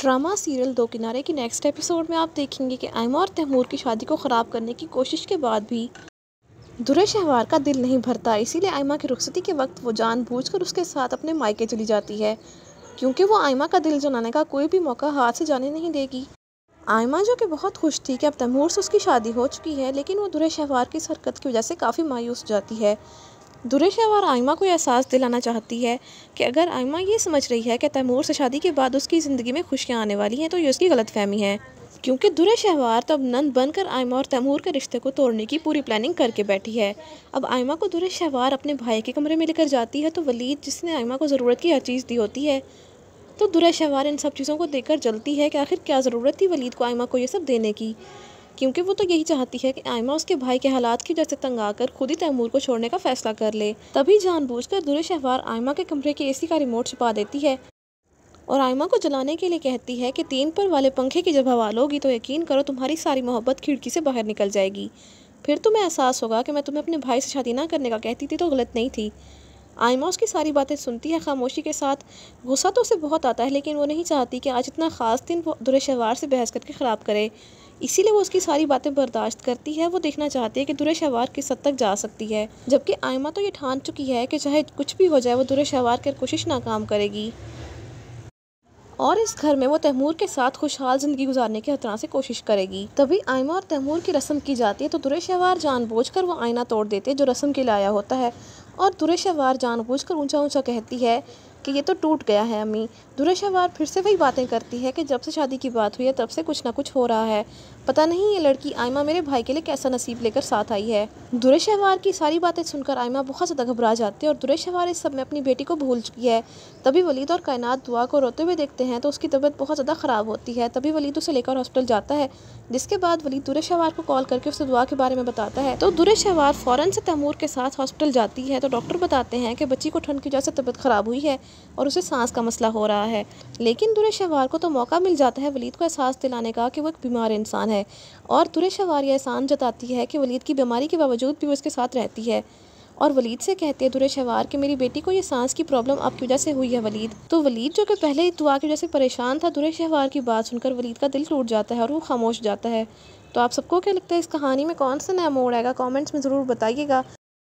Drama serial दो किनारे की नेक्स्ट एपिसोड में आप देखेंगे कि आयमा और तैमूर की शादी को ख़राब करने की कोशिश के बाद भी दुर्रे शहवार का दिल नहीं भरता। इसीलिए आयमा की रुखसती के वक्त वो जानबूझकर उसके साथ अपने मायके चली जाती है, क्योंकि वो आयमा का दिल जलाने का कोई भी मौका हाथ से जाने नहीं देगी। आयमा जो कि बहुत खुश थी कि अब तैमूर से उसकी शादी हो चुकी है, लेकिन वो दुर्रे शहवार की इस हरकत की वजह से काफ़ी मायूस हो जाती है। दुर्रे शहवार आयमा को एहसास दिलाना चाहती है कि अगर आयमा ये समझ रही है कि तैमूर से शादी के बाद उसकी ज़िंदगी में खुशियाँ आने वाली हैं, तो ये उसकी गलतफहमी है, क्योंकि दुर्रे शहवार तो अब नंद बनकर आयमा और तैमूर के रिश्ते को तोड़ने की पूरी प्लानिंग करके बैठी है। अब आयमा को दुर्रे शहवार अपने भाई के कमरे में लेकर जाती है, तो वलीद, जिसने आयमा को ज़रूरत की हर चीज़ दी होती है, तो दुर्रे शहवार इन सब चीज़ों को देखकर जलती है कि आखिर क्या ज़रूरत थी वलीद को आयमा को ये सब देने की, क्योंकि वो तो यही चाहती है कि आयमा उसके भाई के हालात की वजह से तंग आकर खुद ही तैमूर को छोड़ने का फैसला कर ले। तभी जानबूझकर दुर्रे शहवार आयमा के कमरे के एसी का रिमोट छुपा देती है और आयमा को जलाने के लिए कहती है कि 3 पर वाले पंखे की जब हवा लोगी तो यकीन करो तुम्हारी सारी मोहब्बत खिड़की से बाहर निकल जाएगी। फिर तुम्हें एहसास होगा कि मैं तुम्हें अपने भाई से शादी ना करने का कहती थी तो गलत नहीं थी। आयमा उसकी सारी बातें सुनती है खामोशी के साथ। गुस्सा तो उसे बहुत आता है, लेकिन वो नहीं चाहती कि आज इतना ख़ास दिन वो दुर्रे शहवार से बहस करके ख़राब करे। इसीलिए वो उसकी सारी बातें बर्दाश्त करती है। वो देखना चाहती है कि दुर्रे शहवार किस हद तक जा सकती है, जबकि आयमा तो ये ठान चुकी है कि चाहे कुछ भी हो जाए वो दुर्रे शहवार की कोशिश नाकाम करेगी और इस घर में वो तैमूर के साथ खुशहाल ज़िंदगी गुजारने की हर तरह से कोशिश करेगी। तभी आयमा और तैमूर की रस्म की जाती है, तो दुर्रे शहवार जानबूझकर वो आईना तोड़ देते जो रस्म के लिए आया होता है और दुर्रे शहवार जानबूझकर ऊंचा ऊंचा कहती है कि ये तो टूट गया है अम्मी। दुर्रे शहवार फिर से वही बातें करती है कि जब से शादी की बात हुई है तब से कुछ ना कुछ हो रहा है। पता नहीं ये लड़की आयमा मेरे भाई के लिए कैसा नसीब लेकर साथ आई है। दुर्रे शहवार की सारी बातें सुनकर आयमा बहुत ज़्यादा घबरा जाती है और दुर्रे शहवार इस सब में अपनी बेटी को भूल चुकी है। तभी वलीद और कायनात दुआ को रोते हुए देखते हैं तो उसकी तबीयत बहुत ज़्यादा ख़राब होती है। तभी वलीद उसे लेकर हॉस्पिटल जाता है, जिसके बाद वलीद दुर्रे शहवार को कॉल करके उसे दुआ के बारे में बताता है। तो दुर्रे शहवार फ़ौरन से तैमूर के साथ हॉस्पिटल जाती है, तो डॉक्टर बताते हैं कि बच्ची को ठंड की वजह से तबीयत ख़राब हुई है और उसे सांस का मसला हो रहा है। लेकिन दुर्रे शहवार को तो मौका मिल जाता है वलीद को एहसास दिलाने का कि वो एक बीमार इंसान है, और दुर्रे शहवार यह एहसान जताती है कि वलीद की बीमारी के बावजूद भी वो इसके साथ रहती है और वलीद से कहती है दुर्रे शहवार कि मेरी बेटी को ये सांस की प्रॉब्लम आपकी वजह से हुई है वलीद। तो वलीद, जो कि पहले ही दुआ की वजह से परेशान था, दुर्रे शहवार की बात सुनकर वलीद का दिल टूट जाता है और वो खामोश जाता है। तो आप सबको क्या लगता है इस कहानी में कौन सा नया मोड़ आएगा? कमेंट्स में ज़रूर बताइएगा।